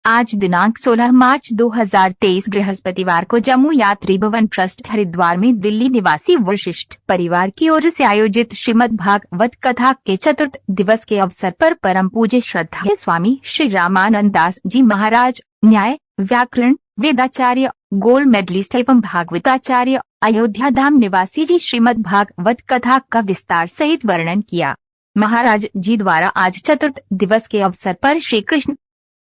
आज दिनांक 16 मार्च 2023 बृहस्पतिवार को जम्मू यात्री भवन ट्रस्ट हरिद्वार में दिल्ली निवासी वशिष्ठ परिवार की ओर से आयोजित श्रीमद् भागवत कथा के चतुर्थ दिवस के अवसर पर परम पूज्य श्रद्धा स्वामी श्री रामानंद दास जी महाराज न्याय व्याकरण वेदाचार्य गोल्ड मेडलिस्ट एवं भागवताचार्य अयोध्या धाम निवासी जी श्रीमद् भागवत कथा का विस्तार सहित वर्णन किया। महाराज जी द्वारा आज चतुर्थ दिवस के अवसर पर श्री कृष्ण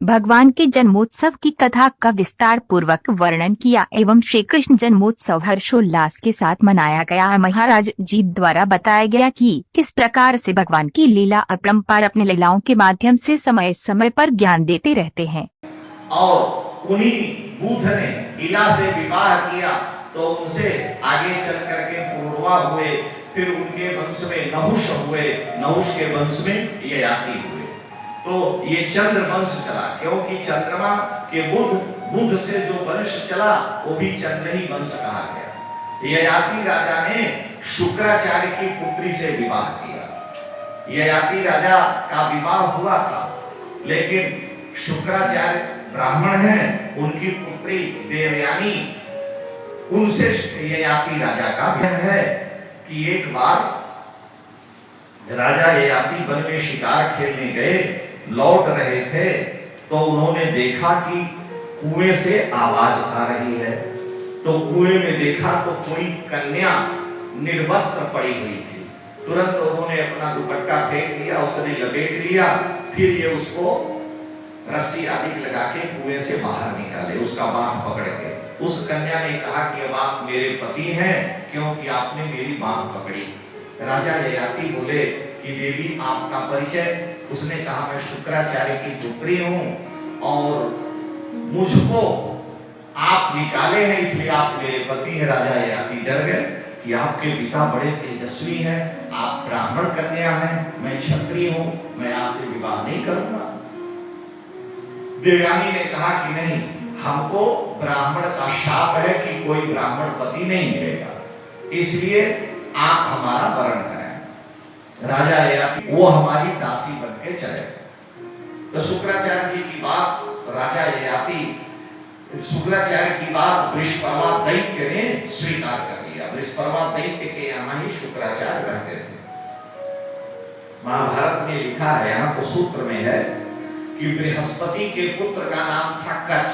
भगवान के जन्मोत्सव की कथा का विस्तार पूर्वक वर्णन किया एवं श्री कृष्ण जन्मोत्सव हर्षोल्लास के साथ मनाया गया। महाराज जी द्वारा बताया गया कि किस प्रकार से भगवान की लीला अपरंपार अपने लीलाओं के माध्यम से समय समय पर ज्ञान देते रहते हैं। और उन्हीं बुध ने लीला से विवाह किया तो उनसे आगे चल करके पूर्वा हुए, फिर उनके वंश में नहुष हुए, नहुष के वंश में ययाति हुए। तो ये चंद्र वंश चला, क्योंकि चंद्रमा के बुध से जो वंश चला वो भी चंद्र ही वंश कहा गया। ययाति राजा ने शुक्राचार्य की पुत्री से विवाह किया। ययाति राजा का विवाह हुआ था, लेकिन शुक्राचार्य ब्राह्मण हैं, उनकी पुत्री देवयानी, उनसे ययाति राजा का विवाह है कि एक बार राजा ययाति वन में शिकार खेलने गए, लौट रहे थे तो उन्होंने देखा कि कुएं से आवाज आ रही है। तो कुएं में देखा तो कोई कन्या निर्वस्त्र पड़ी हुई थी। तुरंत उन्होंने अपना दुपट्टा फेंक लिया, उसने लपेट लिया, फिर ये उसको रस्सी आदि लगा के कुएं से बाहर निकाले, उसका बांह पकड़ के। उस कन्या ने कहा कि अब आप मेरे पति हैं क्योंकि आपने मेरी बांह पकड़ी। राजा ययाति बोले कि देवी आपका परिचय? उसने कहा मैं शुक्राचार्य की पुत्री हूं और मुझको आप निकाले हैं इसलिए आप मेरे पति हैं। राजा ययाति डर गए कि आपके पिता बड़े तेजस्वी हैं, आप ब्राह्मण कन्या हैं, मैं क्षत्रिय हूं, मैं आपसे विवाह नहीं करूंगा। देवयानी ने कहा कि नहीं, हमको ब्राह्मण का शाप है कि कोई ब्राह्मण पति नहीं मिलेगा, इसलिए आप हमारा वरण करें। राजा ययाति वो हमारी दासी बनके चले। तो शुक्राचार्य जी की बात राजा ययाति शुक्राचार्य की बात वृषपर्वा दैत्य ने स्वीकार कर लिया। वृषपर्वा दैत्य के यहाँ ही शुक्राचार्य रहते थे। महाभारत में लिखा है, यहाँ तो सूत्र में है कि बृहस्पति के पुत्र का नाम था कच्छ।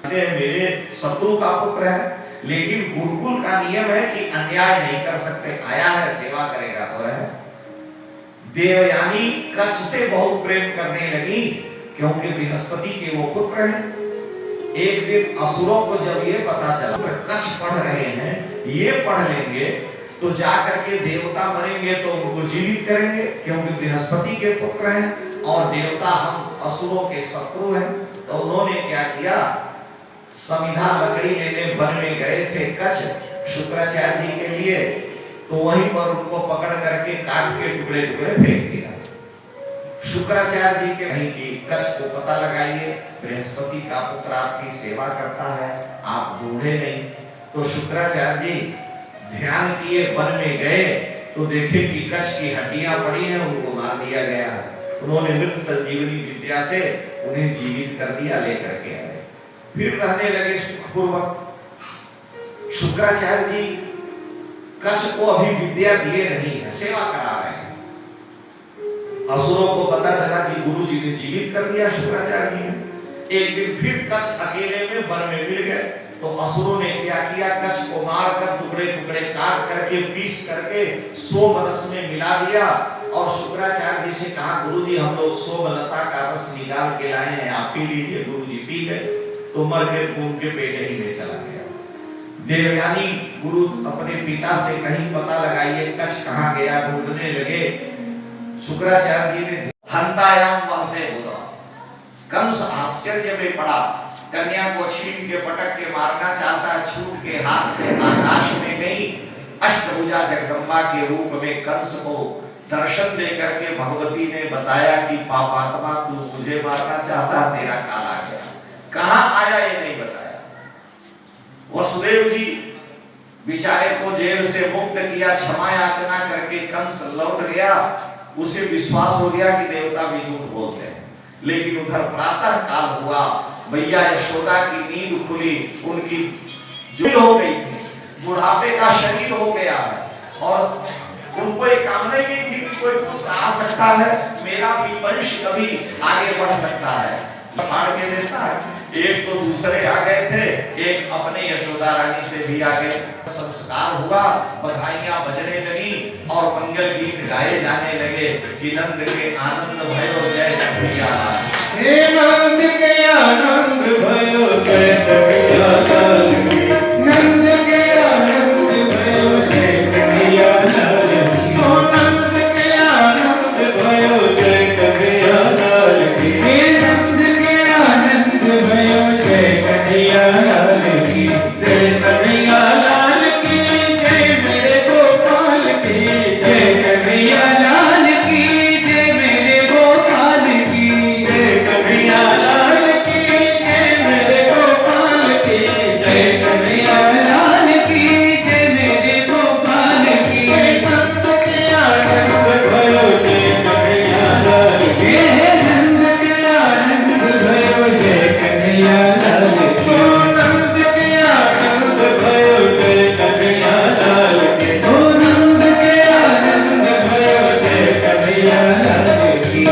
मेरे शत्रु का पुत्र है, लेकिन गुरुकुल का नियम है कि अन्याय नहीं कर सकते, आया है सेवा करेगा तो है। देवयानी कच्छ से बहुत प्रेम करने लगी क्योंकि बृहस्पति के वो पुत्र हैं। एक दिन असुरों को जब ये पता चला कि कच्छ पढ़ रहे हैं, ये पढ़ लेंगे तो जाकर के देवता बनेंगे तो उनको जीवित करेंगे, क्योंकि बृहस्पति के पुत्र हैं और देवता हम असुरों के शत्रु हैं। तो उन्होंने क्या किया, समिधा लकड़ी लेने वन में गए थे कच्छ शुक्राचार्य जी के लिए, तो वहीं पर उनको पकड़ करके काट के टुकड़े टुकड़े फेंक दिया। शुक्राचार्य जी के नहीं कि कच्छ को पता लगाइए, बृहस्पति का पुत्र आपकी सेवा करता है, आप ढूंढे नहीं। तो शुक्राचार्य जी ध्यान किए, वन में गए तो देखे कि कच्छ की हड्डियां पड़ी हैं, उनको मार दिया गया। उन्होंने मृत संजीवनी विद्या से उन्हें जीवित कर दिया, लेकर के आए, फिर रहने लगे सुखपूर्वक। शुक्राचार्य जी कच्छ को अभी विद्या दिए नहीं है, सेवा करा रहे हैं। असुरों को पता चला कि गुरु जी ने जीवित कर दिया शुक्राचार्य जी ने। एक दिन फिर कच्छ अकेले में वन में मिल गए तो असुरों ने क्या किया, कच्छ को मारकर टुकड़े टुकड़े काट करके पीस करके सोम रस में मिला दिया और शुक्राचार्य जी से कहा, गुरु जी हम लोग सोमलता का रस निकाल के लाए हैं, आप पी लीजिए। गुरु जी पी गए तो मर के उनके पेट ही में चला गया। देवयानी गुरु अपने पिता से कहीं पता लगाइए कच्छ कहाँ गया, ढूंढने लगे। शुक्राचार्य जी ने हंतायाम वह से बोला। कंस आश्चर्य में पड़ा, कन्या को छीन के पटक के मारना चाहता, छूट के हाथ से आकाश में गई। अष्टभुजा जगदम्बा के रूप में कंस को दर्शन देकर के भगवती ने बताया कि पापात्मा तू मुझे मारना चाहता, तेरा काल आ गया। कहाँ आया ये नहीं बताया। वसुदेव जी बेचारे को जेल से मुक्त किया, क्षमा याचना करके कंस लौट गया। उसे विश्वास हो गया कि देवता भी झूठ बोलते हैं, लेकिन उधर प्रातः काल हुआ, भैया यशोदा की नींद खुली, उनकी जो हो गई थी, बुढ़ापे का शरीर हो गया है और उनको एक कामना ही नहीं थी कि कोई पुत्र आ सकता है, मेरा भी वंश कभी आगे बढ़ सकता है। फाड़ के देता है। एक तो दूसरे आ गए थे, एक अपने यशोदा रानी से भी आ गए। संस्कार हुआ, बधाइयां बजने लगी और मंगल गीत गाए जाने लगे कि नंद के आनंद भयो जय कन्हैया लाल। हे नंद के आनंद भयो जय कन्हैया लाल की, नंद के आनंद भयो जय कन्हैया लाल की, ओ नंद के आनंद भयो जय कन्हैया लाल की, हे नंद के आनंद भयो जय कन्हैया लाल की, जय कन्हैया लाल की, जय मेरे गोपाल की, जय कन्हैया लाल की, जय मेरे गोपाल की, जय कन्हैया लाल की, जय मेरे गोपाल की, जय कन्हैया लाल की, जय मेरे गोपाल की, नंद के आनंद भयो जय कन्हैया लाल की, हे नंद के आनंद भयो जय कन्हैया लाल की, ओ नंद के आनंद भयो जय कन्हैया लाल की, ओ नंद के आनंद भयो जय कन्हैया लाल की।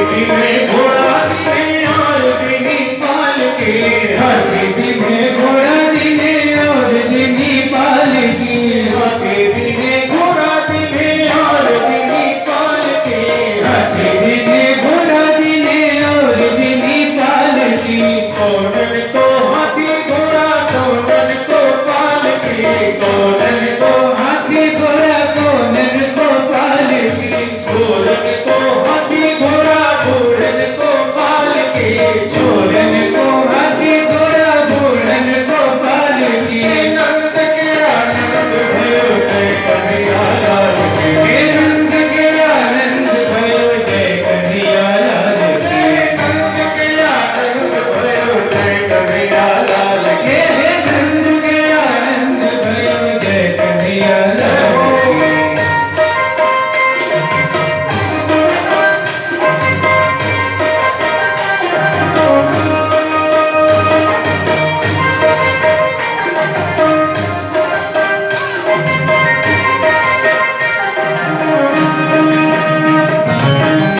हाथी में घोड़ा दिने और दिनी पाल के, हाथी में घोड़ा दिने और दिनी पाल की, हाथी दिने घोड़ा दिने और दिनी पाल के, हाथी दिने घोड़ा दिने और दिनी पाल की, कौनन को हाथी घोड़ा कौनन को पाल की, कौनन को हाथी घोड़ा कौनन को पाल की, सोरन को हाथी घोड़ा घोड़न को पाल की,